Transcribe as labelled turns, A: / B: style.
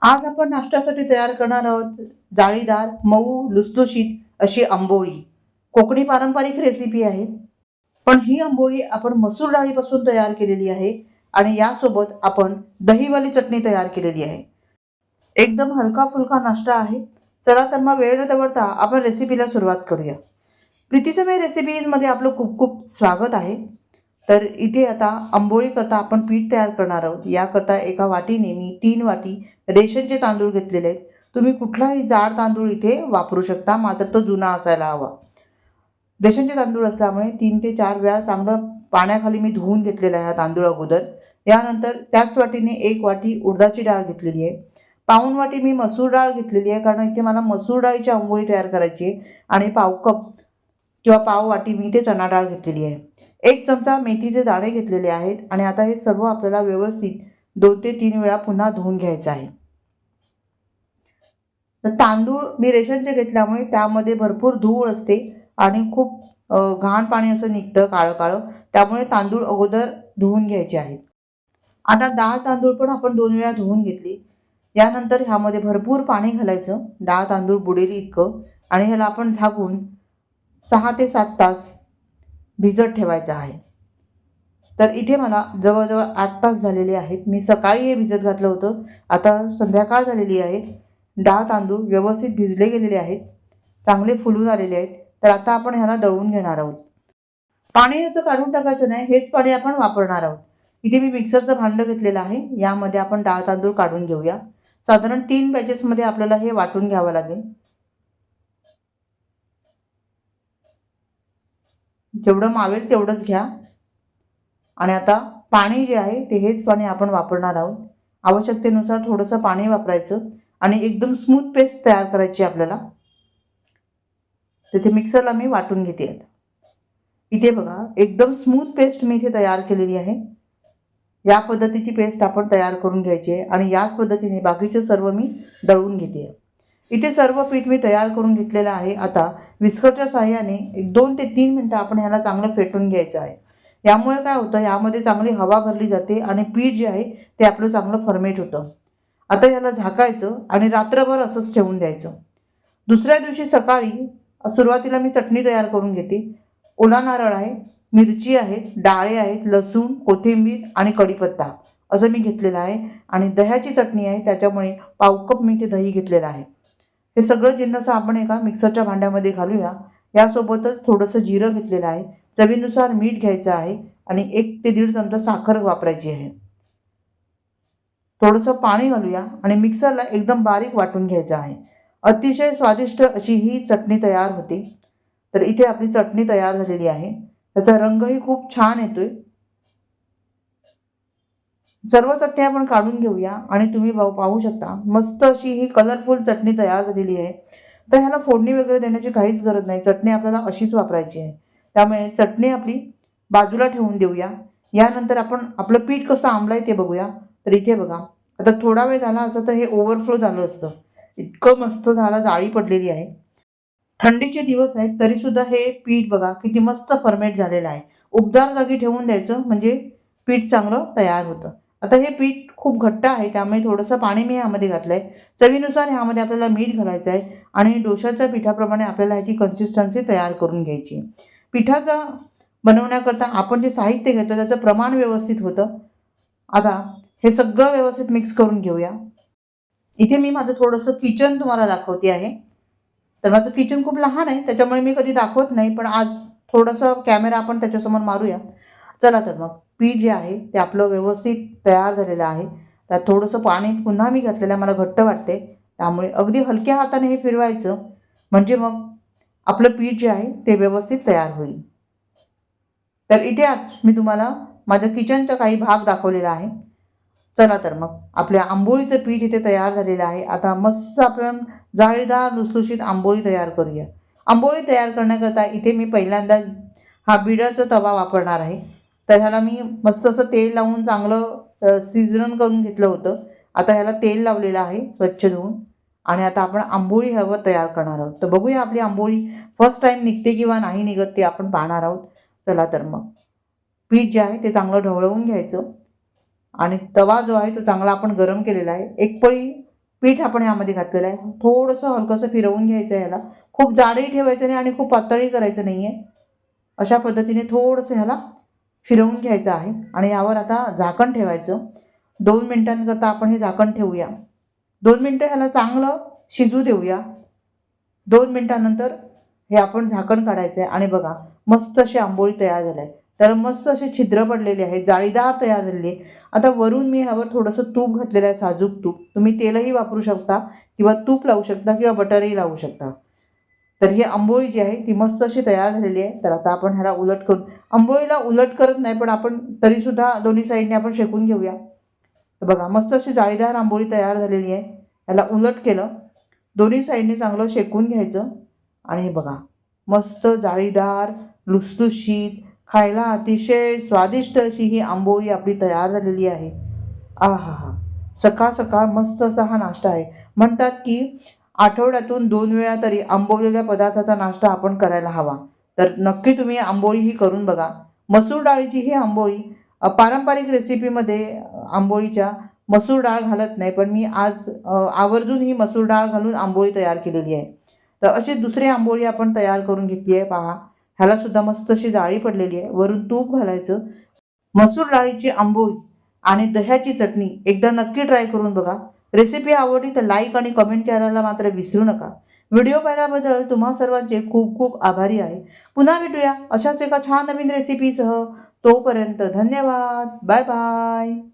A: आज आपण नाश्त्यासाठी तयार करणार आहोत जाळीदार मऊ लुसलुशीत अशी आंबोळी। कोकणी पारंपरिक रेसिपी आहे, पण ही आंबोळी आपण मसूर डाळीपासून तयार केलेली आहे आणि यासोबत आपण दहीवाली चटणी तयार केलेली आहे। एकदम हलका फुलका नाश्ता आहे। चला तर मग वेळ न दवडता आपण रेसिपीला सुरुवात करूया। प्रीतीसमय रेसिपीजमध्ये आपलं खूप खूप स्वागत आहे। तर इथे आता आंबोळी करता आपण पीठ तयार करणार आहोत। याकरता एका वाटीने मी 3 वाटी रेशनचे तांदूळ घेतलेले आहेत। तुम्ही कुठलाही जाड तांदूळ इथे वापरू शकता, मात्र तो जुना असायला हवा। रेशनचे तांदूळ असल्यामुळे 3 ते 4 वेळा चांगलं पाण्याखाली मी धुवून घेतलेला आहे हा तांदूळ अगोदर। यानंतर त्याच वाटीने 1 वाटी उडदाची डाळ घेतलेली आहे। पाऊण वाटी मी मसूर डाळ घेतलेली आहे, कारण इथे मला मसूर डाळीची आंबोळी तयार करायची आहे। आणि पाव कप किंवा पाव वाटी मी इथे चणा डाळ घेतलेली आहे। 1 चमचा मेथीचे दाणे घेतलेले आहेत आणि आता हे सर्व आपल्याला व्यवस्थित 2 ते 3 वेळा पुन्हा धुवून घ्यायचं आहे। तर तांदूळ मी रेशनचे घेतल्यामुळे त्यामध्ये भरपूर धूळ असते आणि खूप घाण पाणी असं निघतं काळं काळं, त्यामुळे तांदूळ अगोदर धुवून घ्यायचे आहेत। आता डाळ तांदूळ पण आपण 2 वेळा धुवून घेतली। यानंतर ह्यामध्ये भरपूर पाणी घालायचं, डाळ तांदूळ बुडेल इतकं, आणि ह्याला आपण झाकून 6 ते 7 तास भिजत ठेवायचं आहे। तर इथे मला जवळजवळ 8 तास झालेले आहेत। मी सकाळी हे भिजत घातलं होतं, आता संध्याकाळ झालेली आहे। डाळ तांदूळ व्यवस्थित भिजले गेलेले आहेत, चांगले फुलून आलेले आहेत। तर आता आपण ह्याला दळून घेणार आहोत। पाणी ह्याचं काढून टाकायचं नाही, हेच पाणी आपण वापरणार आहोत। इथे मी मिक्सरचं भांडं घेतलेलं आहे, यामध्ये आपण डाळ तांदूळ काढून घेऊया। साधारण 3 बॅचेसमध्ये आपल्याला हे वाटून घ्यावं लागेल। जेवढं मावेल तेवढंच घ्या। आणि आता पाणी जे आहे ते हेच पाणी आपण वापरणार आहोत। आवश्यकतेनुसार थोडंसं पाणी वापरायचं आणि एकदम स्मूथ पेस्ट तयार करायची आपल्याला। तिथे मिक्सरला मी वाटून घेते आता। इथे बघा एकदम स्मूथ पेस्ट मी इथे तयार केलेली आहे। या पद्धतीची पेस्ट आपण तयार करून घ्यायची आहे आणि याच पद्धतीने बाकीचे सर्व मी दळून घेते। इथे सर्व पीठ मी तयार करून घेतलेलं आहे। आता विस्करच्या साहाय्याने 2 ते 3 मिनिटं आपण ह्याला चांगलं फेटून घ्यायचं आहे। यामुळे काय होतं, यामध्ये चांगली हवा भरली जाते आणि पीठ जे आहे ते आपलं चांगलं फर्मेट होतं। आता याला झाकायचं आणि रात्रभर असंच ठेवून द्यायचं। दुसऱ्या दिवशी सकाळी सुरुवातीला मी चटणी तयार करून घेते। ओला नारळ आहे, मिरची आहेत, डाळे आहेत, लसूण, कोथिंबीर आणि कढीपत्ता असं मी घेतलेलं आहे। आणि दह्याची चटणी आहे, त्याच्यामुळे पाव कप मी ते दही घेतलेलं आहे। हे सगळं जिन्नस आपण एका मिक्सरच्या भांड्यामध्ये घालूया। यासोबतच थोडंसं जिरं घेतलेलं आहे, चवीनुसार मीठ घ्यायचं आहे आणि 1 ते 1.5 चमचा साखर वापरायची आहे। थोडंसं पाणी घालूया आणि मिक्सरला एकदम बारीक वाटून घ्यायचं आहे। अतिशय स्वादिष्ट अशी ही चटणी तयार होते। तर इथे आपली चटणी तयार झालेली आहे। त्याचा रंगही खूप छान येतोय। सर्व चटणी आपण काढून घेऊया आणि तुम्ही पाहू शकता मस्त अशी ही कलरफुल चटणी तयार झालेली आहे। तर ह्याला फोडणी वगैरे देण्याची काहीच गरज नाही, चटणी आपल्याला अशीच वापरायची आहे। त्यामुळे चटणी आपली बाजूला ठेवून देऊया। यानंतर आपण आपलं पीठ कसं आंबलंय ते बघूया। तर इथे बघा, आता थोडा वेळ झाला असं तर हे ओव्हरफ्लो झालं असतं, इतकं मस्त झालं, जाळी पडलेली आहे। थंडीचे दिवस आहेत तरी सुद्धा हे पीठ बघा किती मस्त फर्मेट झालेलं आहे। उबदार जागी ठेवून द्यायचं म्हणजे पीठ चांगलं तयार होतं। आता हे पीठ खूप घट्ट आहे, त्यामुळे थोडंसं पाणी मी ह्यामध्ये घातलंय। चवीनुसार ह्यामध्ये आपल्याला मीठ घालायचं आहे आणि डोशाच्या पिठाप्रमाणे आपल्याला ह्याची कन्सिस्टन्सी तयार करून घ्यायची। पिठाचा बनवण्याकरता आपण जे साहित्य घेतो त्याचं प्रमाण व्यवस्थित होतं। आता हे सगळं व्यवस्थित मिक्स करून घेऊया। इथे मी माझं थोडंसं किचन तुम्हाला दाखवते आहे। तर माझं किचन खूप लहान आहे, त्याच्यामुळे मी कधी दाखवत नाही, पण आज थोडंसं कॅमेरा आपण त्याच्यासमोर मारूया। चला तर मग पीठ जे आहे ते आपलं व्यवस्थित तयार झालेलं आहे। त्यात थोडंसं पाणी पुन्हा मी घातलेलं आहे, मला घट्ट वाटते, त्यामुळे अगदी हलक्या हाताने हे फिरवायचं म्हणजे मग आपलं पीठ जे आहे ते व्यवस्थित तयार होईल। तर इथे आज मी तुम्हाला माझ्या किचनचा काही भाग दाखवलेला आहे। चला तर मग आपल्या आंबोळीचं पीठ इथे तयार झालेलं आहे। आता मस्त आपण जाळीदार लुसलुशीत आंबोळी तयार करूया। आंबोळी तयार करण्याकरता इथे मी पहिल्यांदा हा बिडाचा तवा वापरणार आहे। तर ह्याला मी मस्त असं तेल लावून चांगलं शिजवण करून घेतलं होतं। आता ह्याला तेल लावलेलं आहे स्वच्छ धुवून, आणि आता आपण आंबोळी ह्यावर तयार करणार आहोत। तर बघूया आपली आंबोळी फर्स्ट टाईम निघते किंवा नाही निघत ते आपण पाहणार आहोत। चला तर मग पीठ जे आहे ते चांगलं ढवळवून घ्यायचं आणि तवा जो आहे तो चांगला आपण गरम केलेला आहे। एक पळी पीठ आपण यामध्ये घातलेलं आहे. थोडंसं हलकंसं फिरवून घ्यायचं आहे ह्याला. खूप जाडही ठेवायचं नाही आणि खूप पातळही करायचं नाही आहे. अशा पद्धतीने थोडंसं ह्याला फिरवून घ्यायचं आहे आणि यावर आता झाकण ठेवायचं. 2 मिनिटांकरता आपण हे झाकण ठेवूया. 2 मिनटं ह्याला चांगलं शिजू देऊया. 2 मिनिटानंतर हे आपण झाकण काढायचं आहे आणि बघा मस्त अशी आंबोळी तयार झाली आहे. त्याला मस्त असे छिद्र पडलेले आहेत, जाळीदार तयार झालेली आहे. आता वरून मी ह्यावर थोडंसं तूप घातलेलं आहे, साजूक तूप. तुम्ही तेलही वापरू शकता किंवा तूप लावू शकता किंवा बटरही लावू शकता. तर ही आंबोळी जी आहे ती मस्त अशी तयार झालेली आहे. तर आता आपण ह्याला उलट करून, आंबोळीला उलट करत नाही पण आपण तरीसुद्धा दोन्ही साईडने आपण शेकून घेऊया. तर बघा मस्त अशी जाळीदार आंबोळी तयार झालेली आहे. याला उलट केलं, दोन्ही साईडने चांगलं शेकून घ्यायचं आणि बघा मस्त जाळीदार लुसलुशीत खायला अतिशय स्वादिष्ट अशी ही आंबोळी आपली तयार झालेली आहे. आहाहा! सकाळ सकाळ मस्त असा हा नाश्ता आहे. म्हणतात की आठवड्यातून 2 वेळा तरी आंबवलेल्या पदार्थाचा नाश्ता आपण करायला हवा. तर नक्की तुम्ही आंबोळी ही करून बघा. मसूर डाळीची ही आंबोळी पारंपरिक रेसिपीमध्ये आंबोळीच्या मसूर डाळ घालत नाही, पण मी आज आवर्जून ही मसूर डाळ घालून आंबोळी तयार केलेली आहे. तर अशी दुसरी आंबोळी आपण तयार करून घेतली आहे पहा. ह्याला सुद्धा मस्त अशी जाळी पडलेली आहे. वरून तूप घालायचं. मसूर डाळीची आंबोळी आणि दह्याची चटणी एकदा नक्की ट्राय करून बघा. रेसिपी आवडली तर लाईक आणि कमेंट करायला मात्र विसरू नका. व्हिडिओ पाहिल्याबद्दल तुम्हा सर्वांचे खूप खूप आभारी आहे. पुन्हा भेटूया अशाच एका छान नवीन रेसिपीसह. तोपर्यंत धन्यवाद. Bye bye.